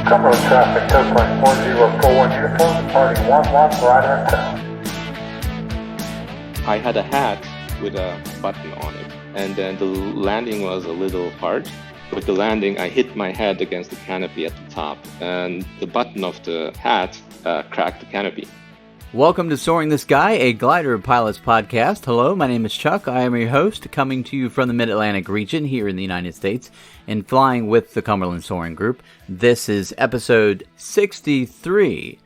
Cumberland traffic, Coastline 4041, uniform departing 11 glider in town. I had a hat with a button on it, and then the landing was a little hard. With the landing, I hit my head against the canopy at the top, and the button of the hat cracked the canopy. Welcome to Soaring the Sky, a glider pilots podcast. Hello, my name is Chuck. I am your host, coming to you from the Mid-Atlantic region here in the United States and flying with the Cumberland Soaring Group. This is episode 63.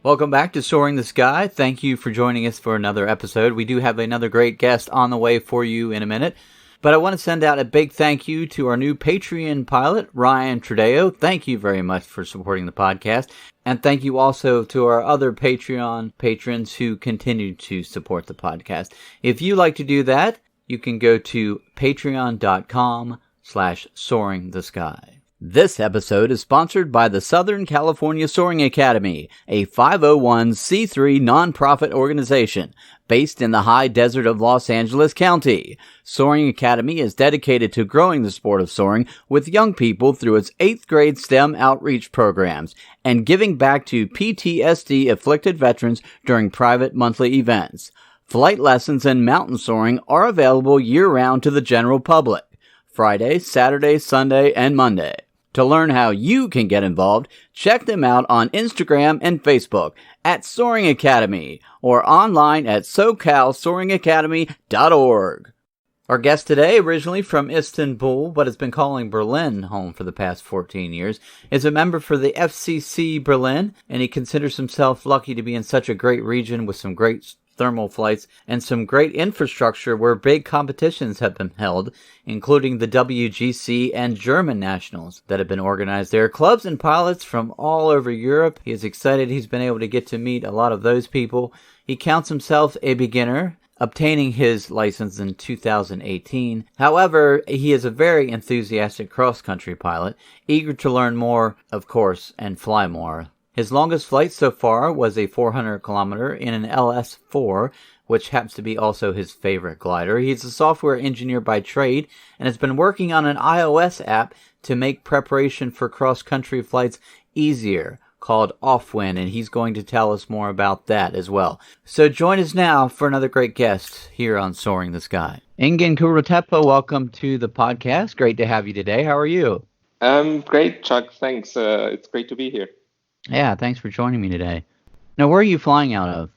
Welcome back to Soaring the Sky. Thank you for joining us for another episode. We do have another great guest on the way for you in a minute. But I want to send out a big thank you to our new Patreon pilot, Ryan Tradeo. Thank you very much for supporting the podcast. And thank you also to our other Patreon patrons who continue to support the podcast. If you like to do that, you can go to patreon.com/soaringthesky. This episode is sponsored by the Southern California Soaring Academy, a 501c3 nonprofit organization based in the high desert of Los Angeles County. Soaring Academy is dedicated to growing the sport of soaring with young people through its 8th grade STEM outreach programs and giving back to PTSD-afflicted veterans during private monthly events. Flight lessons in mountain soaring are available year-round to the general public, Friday, Saturday, Sunday, and Monday. To learn how you can get involved, check them out on Instagram and Facebook at Soaring Academy or online at SoCalSoaringAcademy.org. Our guest today, originally from Istanbul, but has been calling Berlin home for the past 14 years, is a member for the FCC Berlin, and he considers himself lucky to be in such a great region with some great thermal flights and some great infrastructure where big competitions have been held, including the WGC and German nationals that have been organized there. Clubs and pilots from all over Europe. He is excited he's been able to get to meet a lot of those people. He counts himself a beginner, obtaining his license in 2018. However, he is a very enthusiastic cross-country pilot, eager to learn more, of course, and fly more. His longest flight so far was a 400-kilometer in an LS-4, which happens to be also his favorite glider. He's a software engineer by trade and has been working on an iOS app to make preparation for cross-country flights easier, called Offwind, and he's going to tell us more about that as well. So join us now for another great guest here on Soaring the Sky. Engin Kurutepe, welcome to the podcast. Great to have you today. How are you? Great, Chuck. Thanks. It's great to be here. Yeah, thanks for joining me today. Now, where are you flying out of?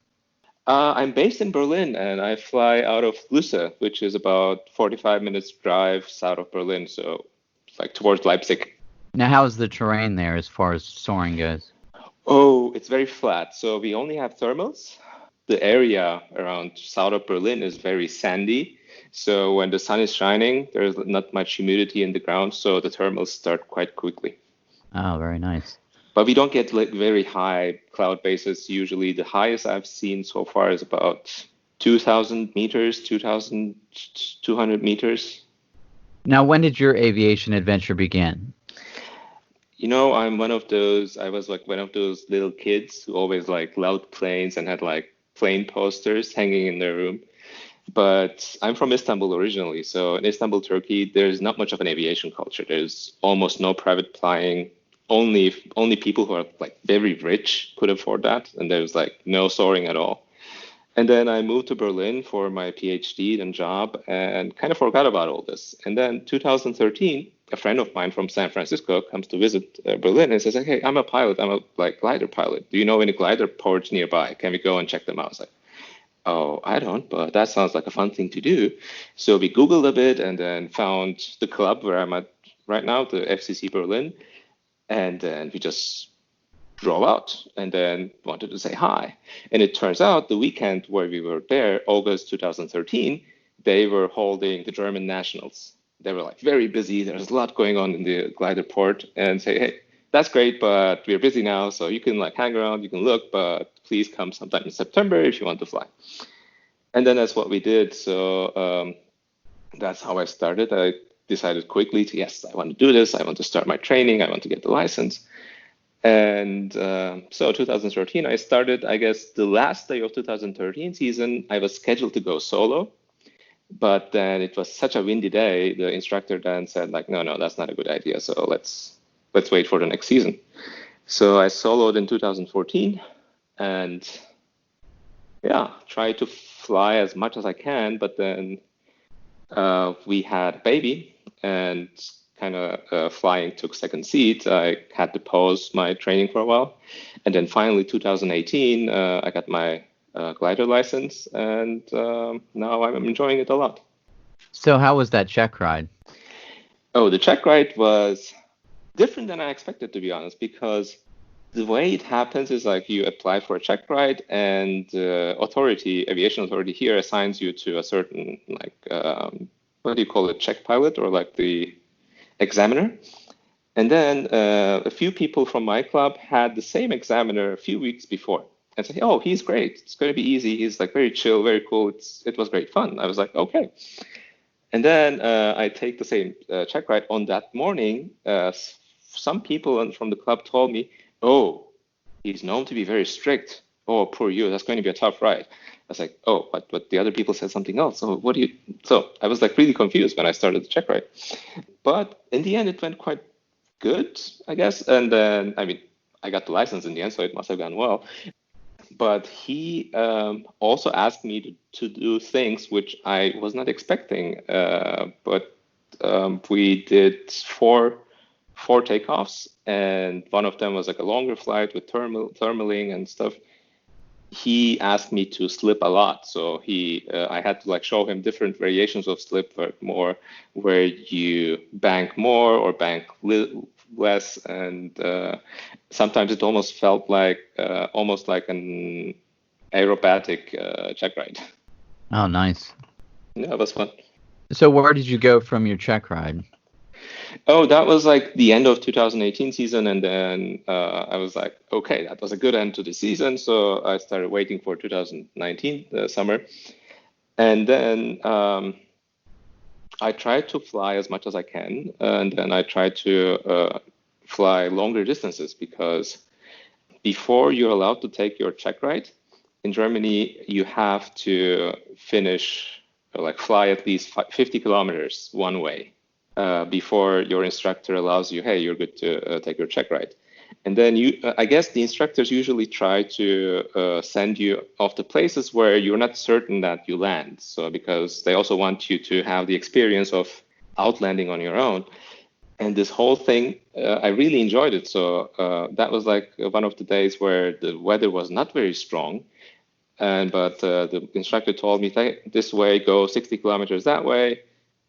I'm based in Berlin, and I fly out of Lucke, which is about 45 minutes drive south of Berlin, so it's like towards Leipzig. Now, how is the terrain there as far as soaring goes? Oh, it's very flat. So we only have thermals. The area around south of Berlin is very sandy. So when the sun is shining, there's not much humidity in the ground, so the thermals start quite quickly. Oh, very nice. But we don't get like very high cloud bases. Usually the highest I've seen so far is about 2,000 meters, 2,200 meters. Now, when did your aviation adventure begin? You know, I was like one of those little kids who always like loved planes and had like plane posters hanging in their room. But I'm from Istanbul originally. So in Istanbul, Turkey, there's not much of an aviation culture. There's almost no private flying. Only people who are like very rich could afford that, and there's like no soaring at all. And then I moved to Berlin for my PhD and job, and kind of forgot about all this. And then 2013, a friend of mine from San Francisco comes to visit Berlin and says, "Hey, I'm a pilot. I'm a like glider pilot. Do you know any glider ports nearby? Can we go and check them out?" I was like, "Oh, I don't, but that sounds like a fun thing to do." So we Googled a bit and then found the club where I'm at right now, the FCC Berlin. And then we just drove out and then wanted to say hi. And it turns out the weekend where we were there, August 2013, they were holding the German nationals. They were like very busy. There's a lot going on in the glider port, and say, "Hey, that's great, but we're busy now. So you can like hang around, you can look, but please come sometime in September if you want to fly." And then that's what we did. So that's how I started. I decided quickly to, yes, I want to do this. I want to start my training. I want to get the license. And so 2013, I started, I guess, the last day of 2013 season, I was scheduled to go solo. But then it was such a windy day, the instructor then said, like, no, that's not a good idea. So let's let's wait for the next season. So I soloed in 2014 and try to fly as much as I can, but then we had a baby and kind of flying took second seat. I had to pause my training for a while. And then finally, 2018, I got my glider license, and now I'm enjoying it a lot. So how was that Checkride? Oh, the Checkride was different than I expected, to be honest, because the way it happens is like you apply for a Checkride, and aviation authority here assigns you to a certain what do you call it, check pilot or like the examiner. And then a few people from my club had the same examiner a few weeks before and say, oh, he's great. It's going to be easy. He's like very chill, very cool. It was great fun. I was like, okay. And then I take the same Checkride on that morning. Some people from the club told me, oh, he's known to be very strict. Oh, poor you. That's going to be a tough ride. I was like, oh, but the other people said something else. So what do you? So I was like really confused when I started the Checkride. But in the end, it went quite good, I guess. And then, I mean, I got the license in the end, so it must have gone well. But he also asked me to do things which I was not expecting. But we did four takeoffs, and one of them was like a longer flight with thermaling and stuff. He asked me to slip a lot, so I had to like show him different variations of slip, more where you bank more or bank less, and sometimes it almost felt like almost like an aerobatic Checkride. Oh, nice. Yeah, it was fun. So where did you go from your Checkride? Oh, that was like the end of 2018 season, and then I was like, okay, that was a good end to the season, so I started waiting for 2019 summer, and then I tried to fly as much as I can, and then I tried to fly longer distances, because before you're allowed to take your Checkride in Germany, you have to finish fly at least 50 kilometers one way. Before your instructor allows you, hey, you're good to take your Checkride. And then I guess the instructors usually try to send you off to places where you're not certain that you land. So because they also want you to have the experience of outlanding on your own. And this whole thing, I really enjoyed it. So that was like one of the days where the weather was not very strong. But the instructor told me, this way, go 60 kilometers that way,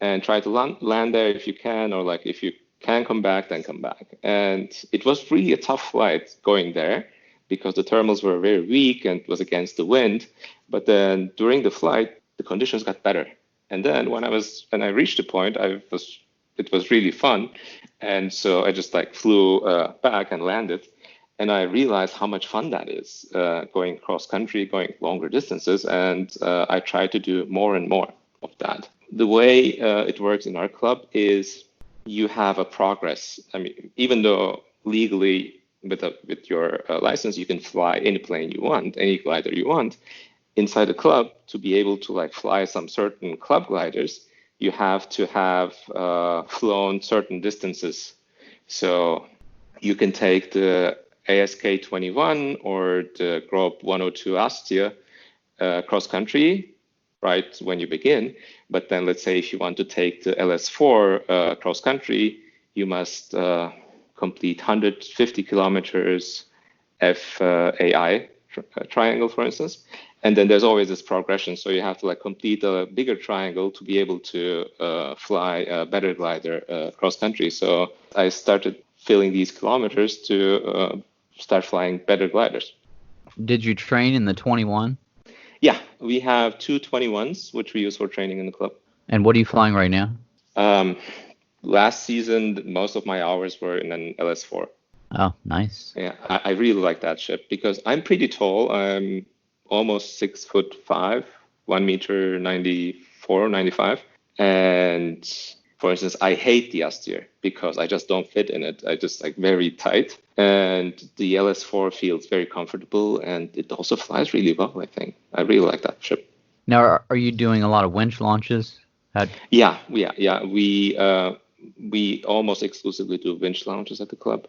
and try to land there if you can, or like if you can come back, then come back. And it was really a tough flight going there, because the thermals were very weak and it was against the wind. But then during the flight, the conditions got better. And then when I reached the point, it was really fun. And so I just flew back and landed. And I realized how much fun that is, going cross country, going longer distances. And I tried to do more and more of that. The way it works in our club is you have a progress. I mean, even though legally with your license, you can fly any plane you want, any glider you want, inside the club, to be able to fly some certain club gliders, you have to have flown certain distances. So you can take the ASK 21 or the Grob 102 Astia cross country right when you begin. But then let's say if you want to take the LS4 cross country, you must complete 150 kilometers FAI triangle, for instance. And then there's always this progression. So you have to complete a bigger triangle to be able to fly a better glider cross country. So I started filling these kilometers to start flying better gliders. Did you train in the 21? Yeah, we have two 21s, which we use for training in the club. And what are you flying right now? Last season, most of my hours were in an LS4. Oh, nice. Yeah, I really like that ship because I'm pretty tall. I'm almost 6'5", 1 meter 94, 95. And for instance, I hate the Astir because I just don't fit in it. I just very tight. And the LS4 feels very comfortable, and it also flies really well, I think. I really like that ship. Now, are you doing a lot of winch launches? Yeah. We we almost exclusively do winch lounges at the club.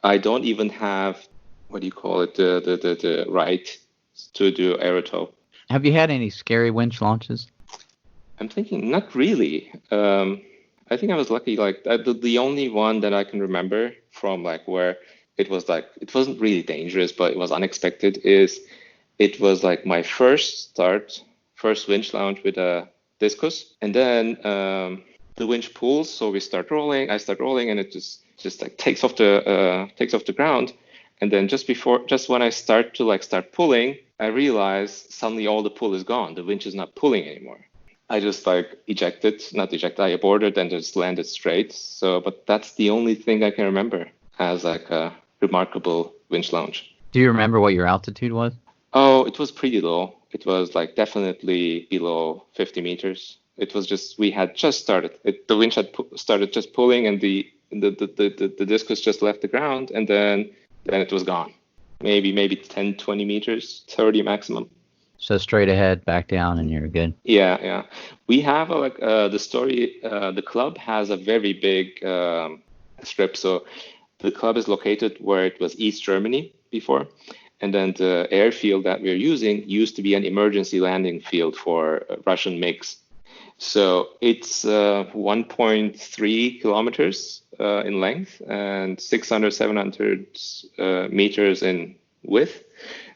I don't even have, what do you call it, the right to do aerotow. Have you had any scary winch launches? I'm thinking, not really. I think I was lucky. Like the only one that I can remember from like where it was like it wasn't really dangerous, but it was unexpected. It was like my first winch launch with a discus, and then the winch pulls, so we start rolling. I start rolling, and it just like takes off the ground, and then just when I start pulling, I realize suddenly all the pull is gone. The winch is not pulling anymore. I just I aborted and just landed straight. So, but that's the only thing I can remember as like a remarkable winch launch. Do you remember what your altitude was? Oh, it was pretty low. It was like definitely below 50 meters. It was just, we had just started. The winch had started just pulling, and the discus just left the ground, and then it was gone. Maybe 10, 20 meters, 30 maximum. So straight ahead, back down, and you're good. Yeah. We have the club has a very big strip. So the club is located where it was East Germany before. And then the airfield that we're using used to be an emergency landing field for Russian MiGs. So it's 1.3 kilometers in length and 600, 700 meters in width.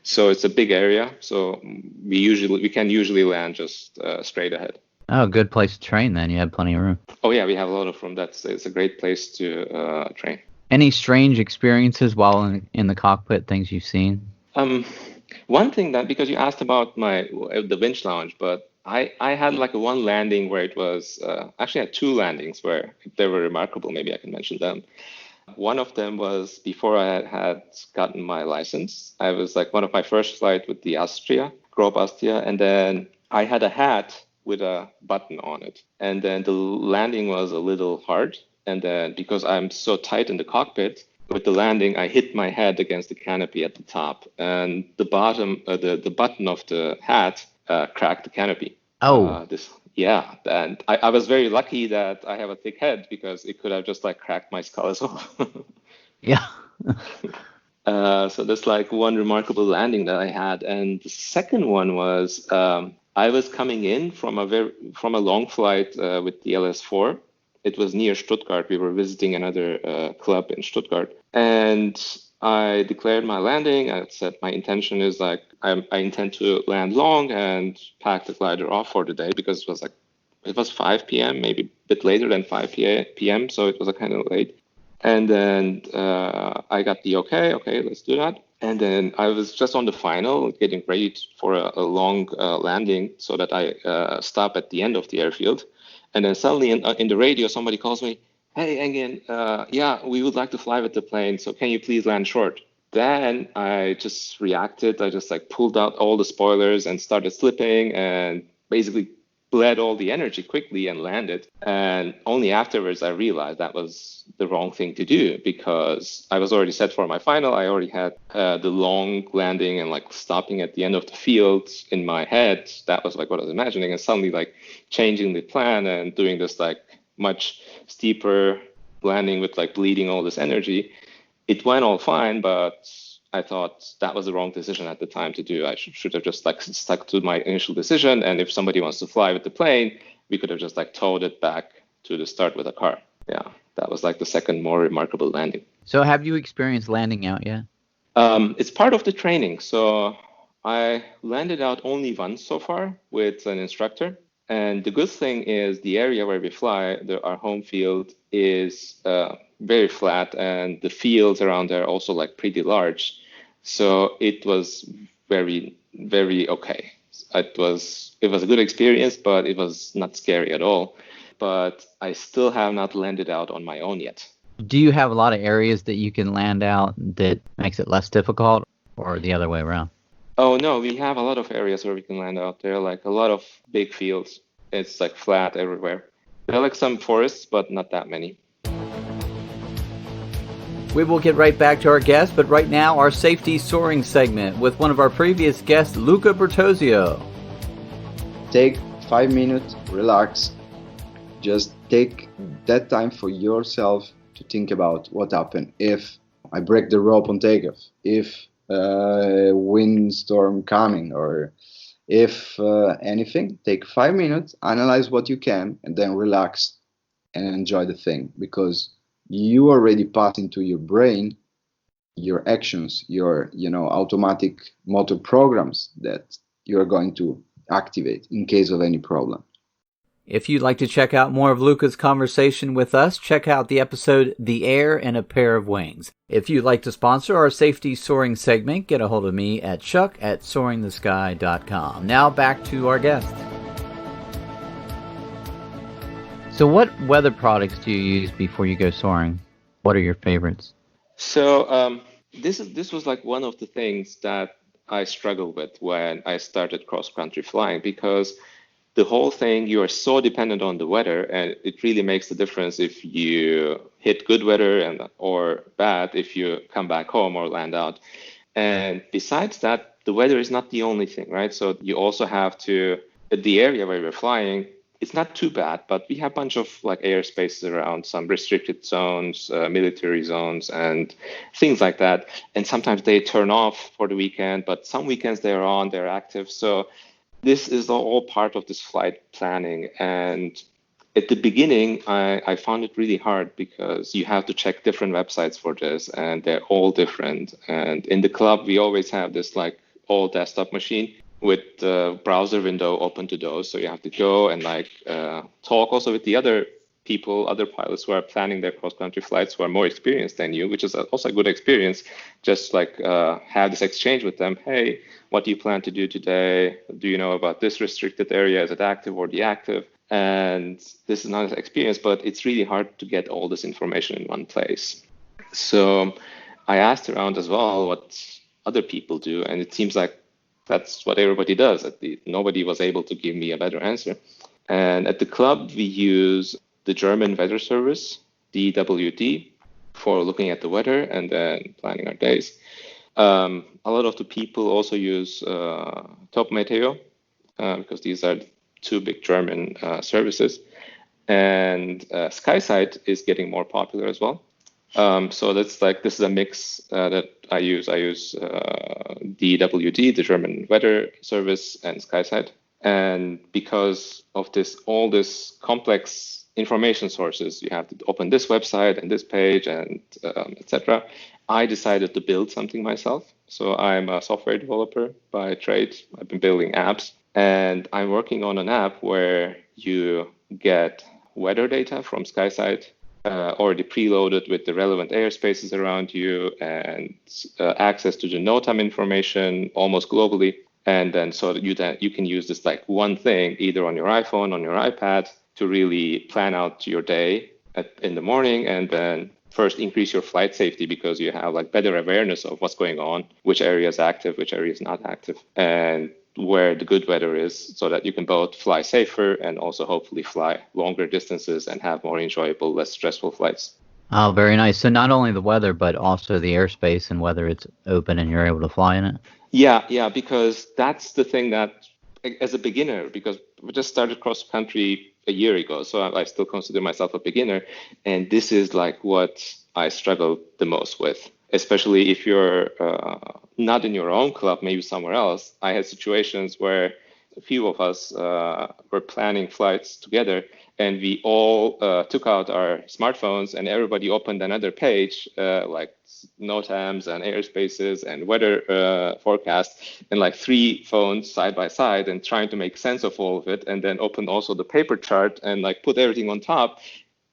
So it's a big area. So we can usually land just straight ahead. Oh, good place to train then. You have plenty of room. Oh yeah, we have a lot of room. It's a great place to train. Any strange experiences while in the cockpit, things you've seen? One thing that, because you asked about the winch lounge, but I had like one landing where it was, actually I had two landings where they were remarkable. Maybe I can mention them. One of them was before I had gotten my license. I was like one of my first flight with the Grob Astria, and then I had a hat with a button on it. And then the landing was a little hard. And then because I'm so tight in the cockpit, with the landing, I hit my head against the canopy at the top, and the bottom, the button of the hat cracked the canopy. Oh. And I was very lucky that I have a thick head, because it could have just like cracked my skull as well. Yeah. So that's like one remarkable landing that I had. And the second one was I was coming in from a long flight with the LS4. It was near Stuttgart. We were visiting another club in Stuttgart, and I declared my landing. I said my intention is like I intend to land long and pack the glider off for the day, because it was 5 p.m., maybe a bit later than 5 p.m., so it was kind of late. And then I got the okay, let's do that. And then I was just on the final, getting ready for a long landing, so that I stop at the end of the airfield. And then suddenly in the radio, somebody calls me, "Hey, Engin, yeah, we would like to fly with the plane, so can you please land short?" Then I just reacted. I just like pulled out all the spoilers and started slipping, and basically bled all the energy quickly and landed. And only afterwards I realized that was the wrong thing to do, because I was already set for my final. I already had the long landing and like stopping at the end of the field in my head. That was like what I was imagining, and suddenly like changing the plan and doing this like much steeper landing with like bleeding all this energy. It went all fine, but I thought that was the wrong decision at the time to do. I should have just like stuck to my initial decision. And if somebody wants to fly with the plane, we could have just like towed it back to the start with a car. Yeah, that was like the second more remarkable landing. So have you experienced landing out yet? It's part of the training. So I landed out only once so far with an instructor. And the good thing is the area where we fly, our home field, is very flat, and the fields around there are also like pretty large. So it was very, very okay. It was a good experience, but it was not scary at all. But I still have not landed out on my own yet. Do you have a lot of areas that you can land out that makes it less difficult, or the other way around? Oh, no, we have a lot of areas where we can land out there, like a lot of big fields. It's like flat everywhere. There are like some forests, but not that many. We will get right back to our guest, but right now our safety soaring segment with one of our previous guests, Luca Bertossio. Take 5 minutes, relax, just take that time for yourself to think about what happened if I break the rope on takeoff, if windstorm coming, or if anything. Take 5 minutes, analyze what you can, and then relax and enjoy the thing, because you already pass into your brain your actions, your automatic motor programs that you're going to activate in case of any problem. If you'd like to check out more of Luca's conversation with us, check out the episode The Air and a Pair of Wings. If you'd like to sponsor our Safety Soaring segment, get a hold of me at chuck@soaringthesky.com. Now back to our guest. So what weather products do you use before you go soaring? What are your favorites? So this was like one of the things that I struggled with when I started cross-country flying, because the whole thing, you are so dependent on the weather, and it really makes the difference if you hit good weather or bad if you come back home or land out. And besides that, the weather is not the only thing, right? So you also have to, the area where we're flying, it's not too bad, but we have a bunch of like airspaces around, some restricted zones, military zones, and things like that. And sometimes they turn off for the weekend, but some weekends they're on, they're active. So this is all part of this flight planning. And at the beginning, I found it really hard because you have to check different websites for this, and they're all different. And in the club, we always have this like old desktop machine with the browser window open to those. So you have to go and like talk also with the other people, other pilots who are planning their cross-country flights who are more experienced than you, which is also a good experience. Just like have this exchange with them. Hey, what do you plan to do today? Do you know about this restricted area? Is it active or deactive? And this is not an experience, but it's really hard to get all this information in one place. So I asked around as well what other people do, and it seems like that's what everybody does. Nobody was able to give me a better answer. And at the club, we use the German weather service, DWD, for looking at the weather and then planning our days. A lot of the people also use Top Meteo, because these are two big German services. And SkySight is getting more popular as well. So that's like, this is a mix that I use. I use DWD, the German weather service, and SkySight. And because of all this complex information sources, you have to open this website and this page and etc. I decided to build something myself. So I'm a software developer by trade. I've been building apps, and I'm working on an app where you get weather data from SkySight, already preloaded with the relevant airspaces around you, and access to the NOTAM information almost globally. And then so that you can use this like one thing, either on your iPhone, on your iPad, to really plan out your day in the morning, and then first increase your flight safety because you have like better awareness of what's going on, which area is active, which area is not active, and where the good weather is, so that you can both fly safer and also hopefully fly longer distances and have more enjoyable, less stressful flights. Oh, very nice. So not only the weather, but also the airspace and whether it's open and you're able to fly in it? Yeah, because that's the thing that, as a beginner, because we just started cross country a year ago, so I still consider myself a beginner, and this is like what I struggle the most with, especially if you're not in your own club, maybe somewhere else. I had situations where a few of us were planning flights together, and we all took out our smartphones and everybody opened another page, like NOTAMs and airspaces and weather forecast, and like 3 phones side by side, and trying to make sense of all of it, and then open also the paper chart and like put everything on top.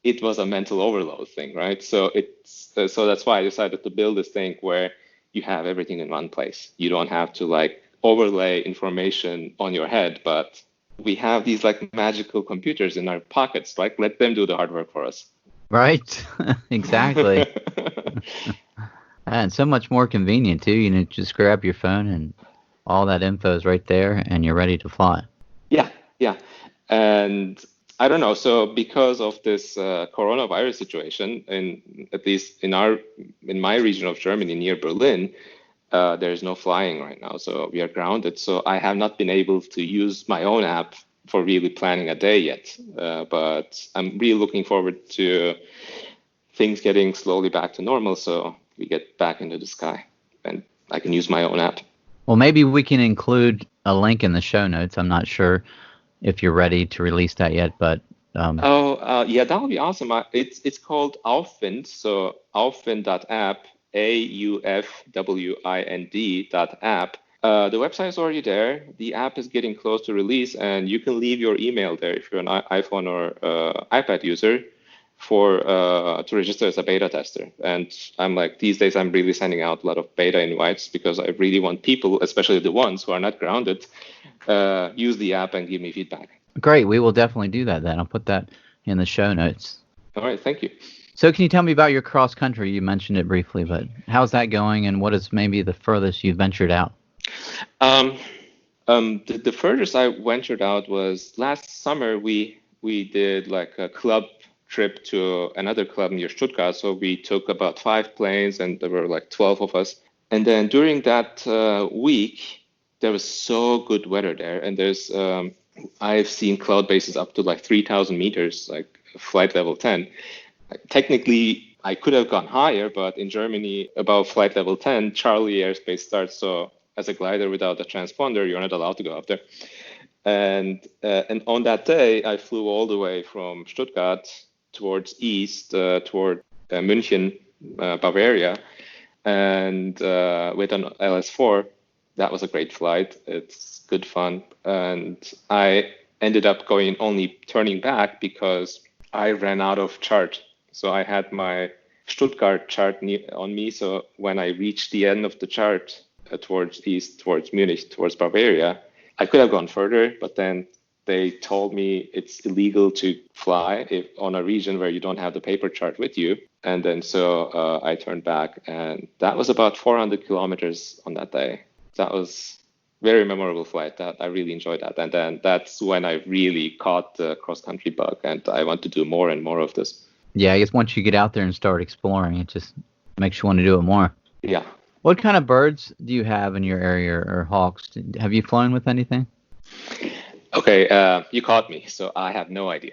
It was a mental overload thing, right? So so that's why I decided to build this thing where you have everything in one place. You don't have to like overlay information on your head, but we have these like magical computers in our pockets. Like, let them do the hard work for us. Right. Exactly. And so much more convenient too. You know, just grab your phone and all that info is right there and you're ready to fly. Yeah. And I don't know. So because of this coronavirus situation, at least in my region of Germany near Berlin, there's no flying right now. So we are grounded. So I have not been able to use my own app for really planning a day yet. But I'm really looking forward to things getting slowly back to normal, so we get back into the sky and I can use my own app. Well, maybe we can include a link in the show notes. I'm not sure if you're ready to release that yet, but yeah, that would be awesome. It's called Aufwind, so aufwind.app, AUFWIND.app. The website is already there. The app is getting close to release, and you can leave your email there if you're an iPhone or iPad user to register as a beta tester. And I'm like, these days I'm really sending out a lot of beta invites because I really want people, especially the ones who are not grounded, use the app and give me feedback. Great. We will definitely do that then. I'll put that in the show notes. All right. Thank you. So can you tell me about your cross country? You mentioned it briefly, but how's that going and what is maybe the furthest you've ventured out? The furthest I ventured out was last summer. We did like a club trip to another club near Stuttgart. So we took about 5 planes and there were like 12 of us. And then during that week, there was so good weather there. And there's I've seen cloud bases up to like 3,000 meters, like flight level 10. Technically, I could have gone higher, but in Germany, above flight level 10, Charlie airspace starts. So as a glider without a transponder, you're not allowed to go up there. And on that day, I flew all the way from Stuttgart towards east, toward München, Bavaria, and with an LS4. That was a great flight. It's good fun. And I ended up only turning back because I ran out of chart. So I had my Stuttgart chart on me. So when I reached the end of the chart towards east, towards Munich, towards Bavaria, I could have gone further, but then they told me it's illegal to fly on a region where you don't have the paper chart with you. And then so I turned back, and that was about 400 kilometers on that day. That was very memorable flight. That I really enjoyed that. And then that's when I really caught the cross-country bug, and I want to do more and more of this. Yeah, I guess once you get out there and start exploring, it just makes you want to do it more. Yeah. What kind of birds do you have in your area, or hawks? Have you flown with anything? Okay, you caught me, so I have no idea.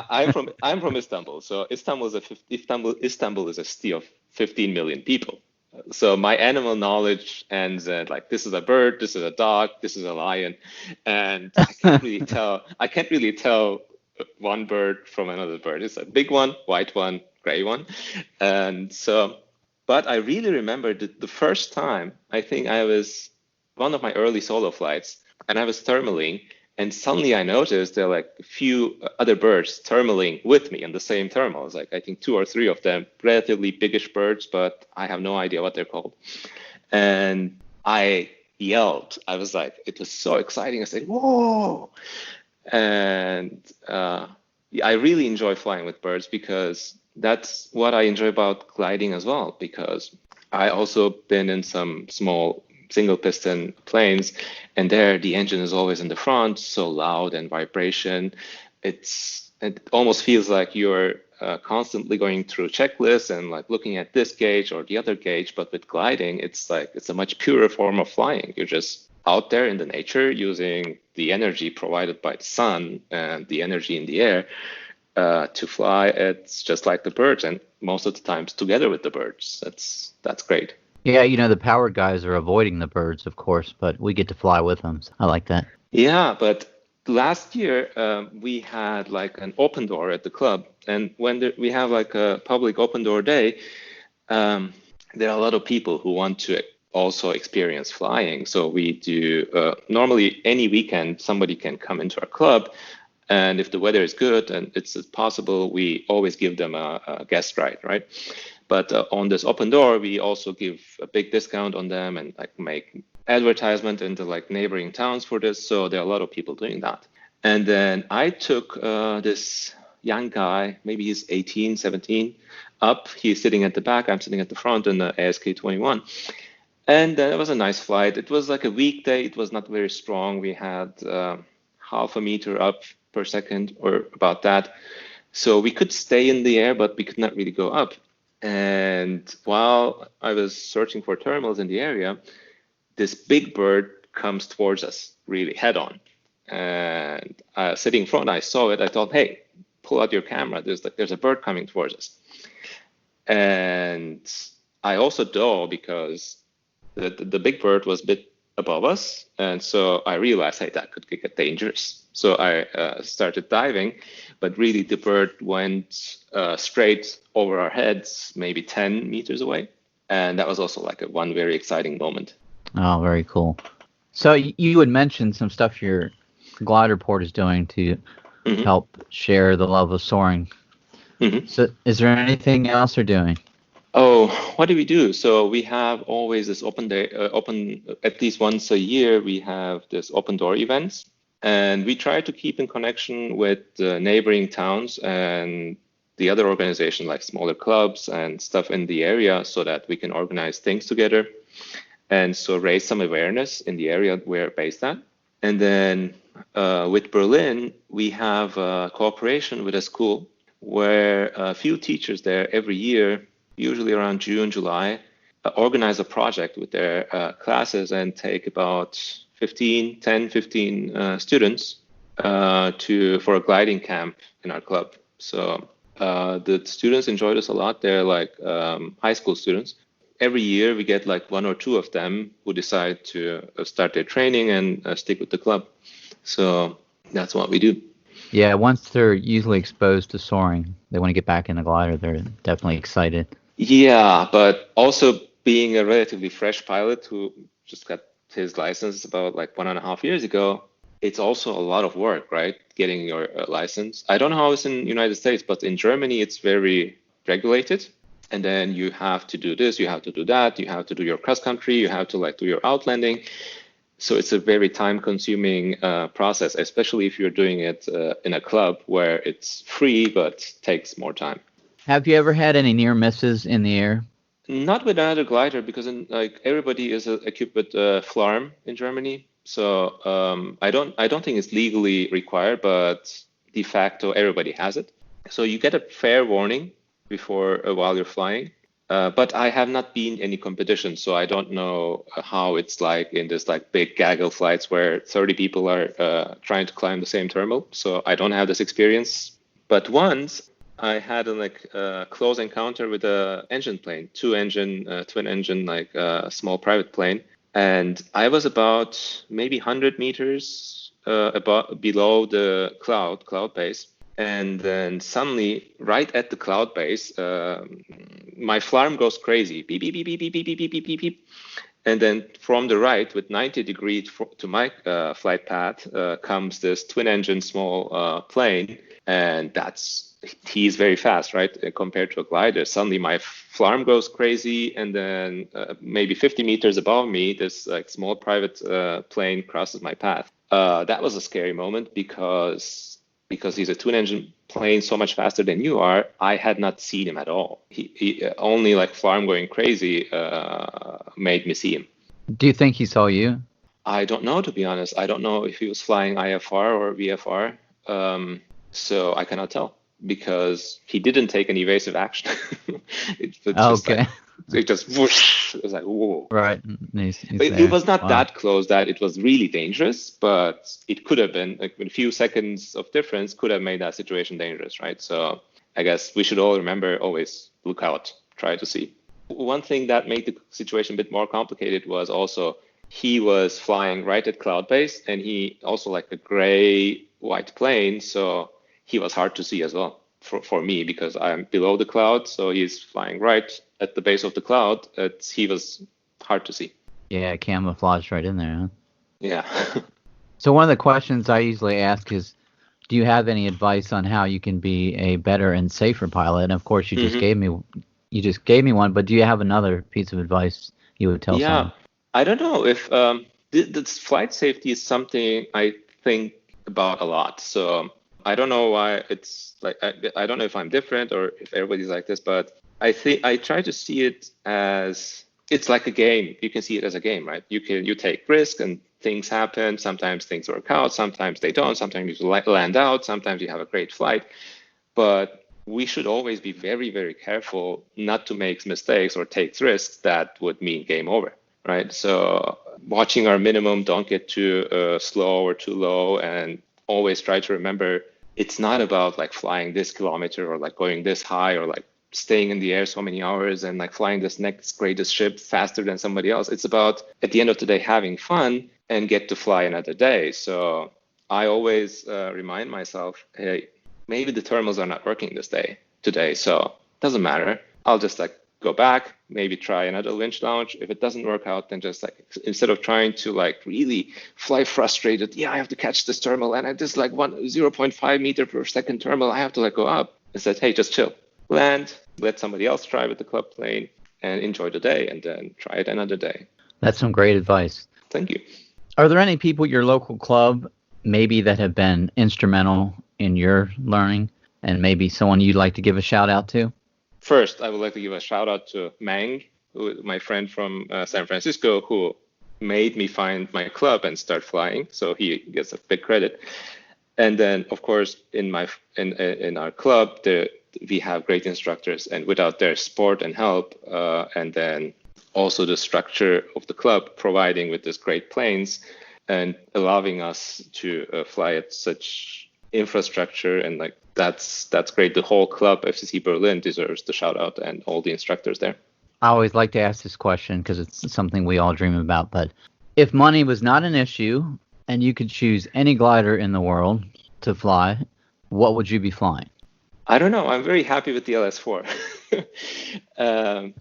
I'm from Istanbul, so Istanbul is a city of 15 million people. So my animal knowledge ends at like, this is a bird, this is a dog, this is a lion, and I can't really tell one bird from another bird. It's a big one, white one, gray one, and so. But I really remember the first time. I think I was one of my early solo flights, and I was thermaling, and suddenly I noticed there are like a few other birds thermaling with me in the same thermal. It's like, I think 2 or 3 of them, relatively biggish birds, but I have no idea what they're called. And I yelled. I was like, it was so exciting. I said, whoa. And I really enjoy flying with birds because that's what I enjoy about gliding as well, because I also been in some small single piston planes, and there the engine is always in the front, so loud and vibration. It almost feels like you're constantly going through checklists and like looking at this gauge or the other gauge. But with gliding, it's a much purer form of flying. You're just out there in the nature using the energy provided by the sun and the energy in the air to fly. It's just like the birds, and most of the times together with the birds. That's great. Yeah, the powered guys are avoiding the birds, of course, but we get to fly with them. So I like that. Yeah, but last year we had like an open door at the club, and when we have like a public open door day, there are a lot of people who want to also experience flying. So we do normally any weekend somebody can come into our club, and if the weather is good and it's possible, we always give them a guest ride, right? But on this open door, we also give a big discount on them and like make advertisement into like neighboring towns for this. So there are a lot of people doing that. And then I took this young guy, maybe he's 18, 17, up. He's sitting at the back. I'm sitting at the front in the ASK-21. And it was a nice flight. It was like a weekday. It was not very strong. We had half a meter up per second or about that. So we could stay in the air, but we could not really go up. And while I was searching for thermals in the area, this big bird comes towards us really head on. and sitting in front, I saw it. I thought, hey, pull out your camera. There's a bird coming towards us. And I also dove because the big bird was a bit above us. And so I realized, hey, that could get dangerous. So I started diving, but really the bird went straight over our heads, maybe 10 meters away. And that was also like one very exciting moment. Oh, very cool. So you had mentioned some stuff your glider port is doing to help share the love of soaring. So is there anything else they're doing? Oh, what do we do? So we have always this open day, at least once a year, we have this open door events. And we try to keep in connection with the neighboring towns and the other organizations like smaller clubs and stuff in the area so that we can organize things together and so raise some awareness in the area we're based at. And then with Berlin, we have a cooperation with a school where a few teachers there every year, usually around June, July, organize a project with their classes and take about 15 students for a gliding camp in our club. So the students enjoy this a lot. They're like high school students. Every year we get like one or two of them who decide to start their training and stick with the club. So that's what we do. Yeah, once they're usually exposed to soaring, they want to get back in the glider. They're definitely excited. Yeah, but also being a relatively fresh pilot who just got his license about like 1.5 years ago, it's also a lot of work, right? Getting your license. I don't know how it's in the United States, but in Germany, it's very regulated. And then you have to do this, you have to do that, you have to do your cross country, you have to like do your outlanding. So it's a very time-consuming process, especially if you're doing it in a club where it's free but takes more time. Have you ever had any near misses in the air? Not with another glider because like everybody is equipped with FLARM in Germany. So I don't think it's legally required, but de facto everybody has it. So you get a fair warning before while you're flying. But I have not been in any competition, so I don't know how it's like in this like big gaggle flights where 30 people are trying to climb the same terminal. So I don't have this experience. But once I had a close encounter with a engine plane, twin engine, like a small private plane, and I was about maybe 100 meters below the cloud base. And then suddenly, right at the cloud base, my FLARM goes crazy. Beep, beep, beep, beep, beep, beep, beep, beep, beep, beep. And then from the right, with 90 degrees to my flight path, comes this twin-engine small plane. And he's very fast, right, compared to a glider. Suddenly, my FLARM goes crazy. And then maybe 50 meters above me, this like small private plane crosses my path. That was a scary moment because he's a twin-engine plane so much faster than you are, I had not seen him at all. He only like FLARM going crazy made me see him. Do you think he saw you? I don't know, to be honest. I don't know if he was flying IFR or VFR. So I cannot tell because he didn't take any evasive action. It just whoosh. It was like, whoa. Right. It was not that close that it was really dangerous, but it could have been like a few seconds of difference could have made that situation dangerous, right? So I guess we should all remember always look out, try to see. One thing that made the situation a bit more complicated was also he was flying right at cloud base and he also like a gray white plane. So he was hard to see as well for me because I'm below the cloud. So he's flying right at the base of the cloud. He was hard to see. Yeah, camouflaged right in there, huh? Yeah. So one of the questions I usually ask is, do you have any advice on how you can be a better and safer pilot? And of course, you just gave me one, but do you have another piece of advice you would tell someone? I don't know if this flight safety is something I think about a lot. So I don't know why it's like, I don't know if I'm different or if everybody's like this, but I think I try to see it as it's like a game. You can see it as a game, right? You take risk and things happen. Sometimes things work out. Sometimes they don't. Sometimes you land out. Sometimes you have a great flight. But we should always be very, very careful not to make mistakes or take risks that would mean game over, right? So watching our minimum, don't get too slow or too low, and always try to remember it's not about like flying this kilometer or like going this high or like staying in the air so many hours and like flying this next greatest ship faster than somebody else. It's about, at the end of the day, having fun and get to fly another day. So I always remind myself, hey, maybe the terminals are not working today, so it doesn't matter. I'll just like go back, maybe try another winch launch. If it doesn't work out, then just like, instead of trying to like really fly frustrated, yeah, I have to catch this terminal and I just like 0.5 meter per second terminal, I have to like go up. Instead, hey, just chill, land, let somebody else try with the club plane and enjoy the day, and then try it another day. That's some great advice. Thank you. Are there any people at your local club maybe that have been instrumental in your learning, and maybe someone you'd like to give a shout out to? First, I would like to give a shout out to Mang, my friend from San Francisco, who made me find my club and start flying. So he gets a big credit. And then, of course, in our club, we have great instructors, and without their support and help, and then also the structure of the club providing with these great planes and allowing us to fly at such infrastructure, and like that's great. The whole club, FCC Berlin, deserves the shout out, and all the instructors there. I always like to ask this question because it's something we all dream about. But if money was not an issue and you could choose any glider in the world to fly, what would you be flying? I don't know. I'm very happy with the LS4.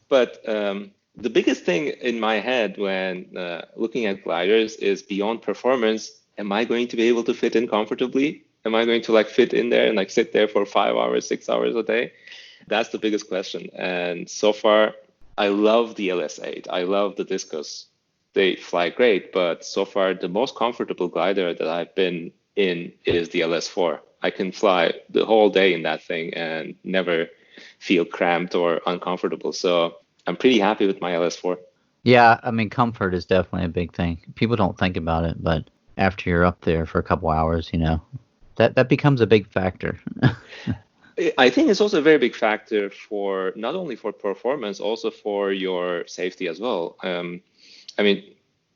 But the biggest thing in my head when looking at gliders is beyond performance. Am I going to be able to fit in comfortably? Am I going to like fit in there and like sit there for 5 hours, 6 hours a day? That's the biggest question. And so far, I love the LS8. I love the Discos. They fly great, but so far the most comfortable glider that I've been in is the LS4. I can fly the whole day in that thing and never feel cramped or uncomfortable. So I'm pretty happy with my LS4. Yeah, I mean, comfort is definitely a big thing. People don't think about it, but after you're up there for a couple hours, that becomes a big factor. I think it's also a very big factor for not only for performance, also for your safety as well. I mean,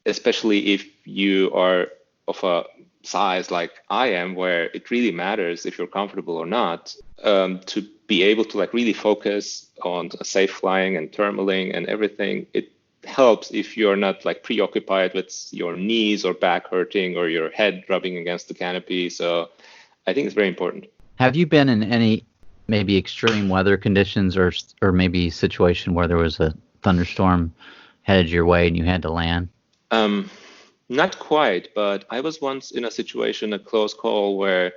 especially if you are of a size like I am, where it really matters if you're comfortable or not, to be able to like really focus on safe flying and terminaling and everything. It helps if you're not like preoccupied with your knees or back hurting or your head rubbing against the canopy. So I think it's very important. Have you been in any maybe extreme weather conditions or maybe situation where there was a thunderstorm headed your way and you had to land? Not quite, but I was once in a situation, a close call, where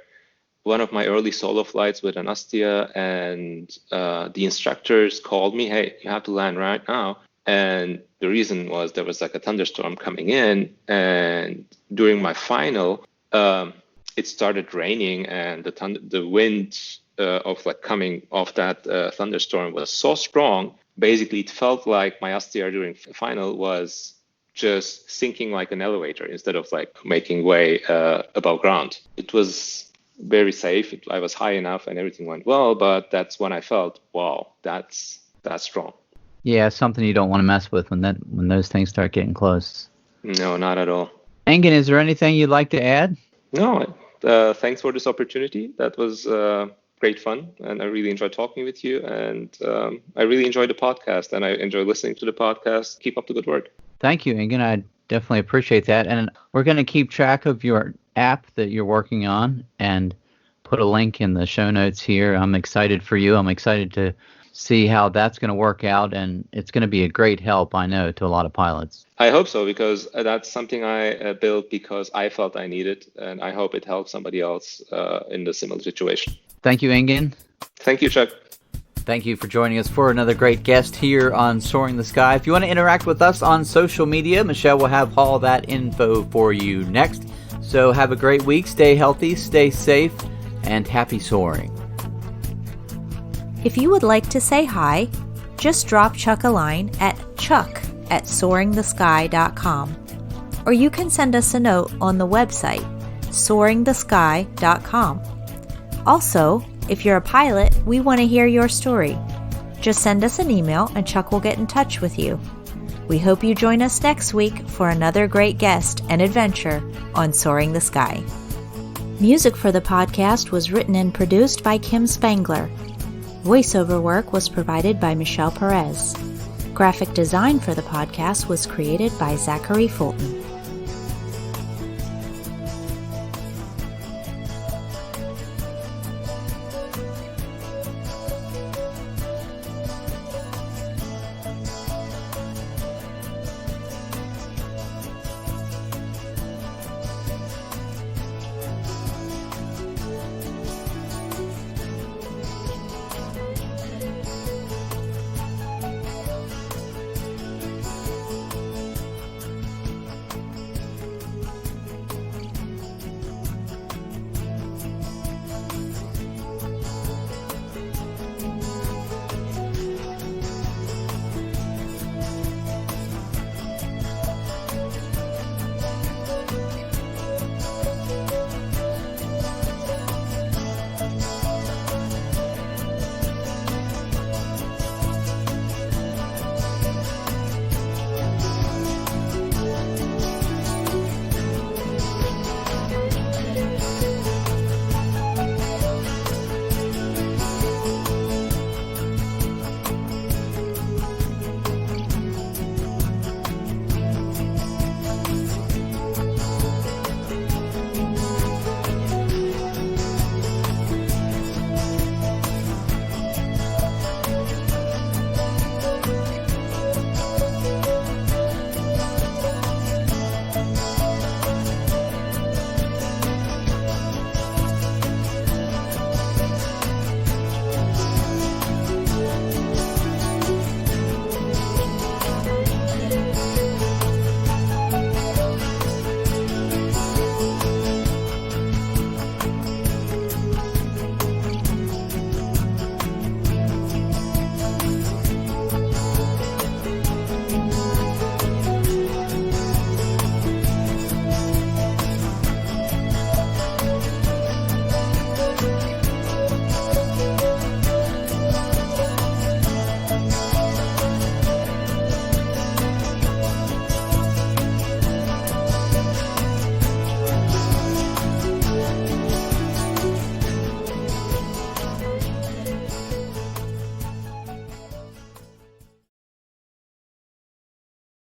one of my early solo flights with an Astia, and the instructors called me, hey, you have to land right now. And the reason was there was like a thunderstorm coming in, and during my final, it started raining, and the wind of like coming off that thunderstorm was so strong. Basically, it felt like my Astia during final was just sinking like an elevator instead of like making way above ground. It was very safe. I was high enough and everything went well, but that's when I felt, wow, that's strong. Yeah, something you don't want to mess with when those things start getting close. No, not at all. Engin, is there anything you'd like to add? No, thanks for this opportunity. That was great fun, and I really enjoyed talking with you, and I really enjoyed the podcast, and I enjoy listening to the podcast. Keep up the good work. Thank you, Engin. I definitely appreciate that. And we're going to keep track of your app that you're working on and put a link in the show notes here. I'm excited for you. I'm excited to see how that's going to work out, and it's going to be a great help, I know, to a lot of pilots. I hope so, because that's something I built because I felt I needed, and I hope it helps somebody else in the similar situation. Thank you, Engin. Thank you, Chuck. Thank you for joining us for another great guest here on Soaring the Sky. If you want to interact with us on social media, Michelle will have all that info for you next. So have a great week. Stay healthy, stay safe, and happy soaring. If you would like to say hi, just drop Chuck a line at chuck@soaringthesky.com. Or you can send us a note on the website, soaringthesky.com. Also, if you're a pilot, we want to hear your story. Just send us an email and Chuck will get in touch with you. We hope you join us next week for another great guest and adventure on Soaring the Sky. Music for the podcast was written and produced by Kim Spangler. Voiceover work was provided by Michelle Perez. Graphic design for the podcast was created by Zachary Fulton.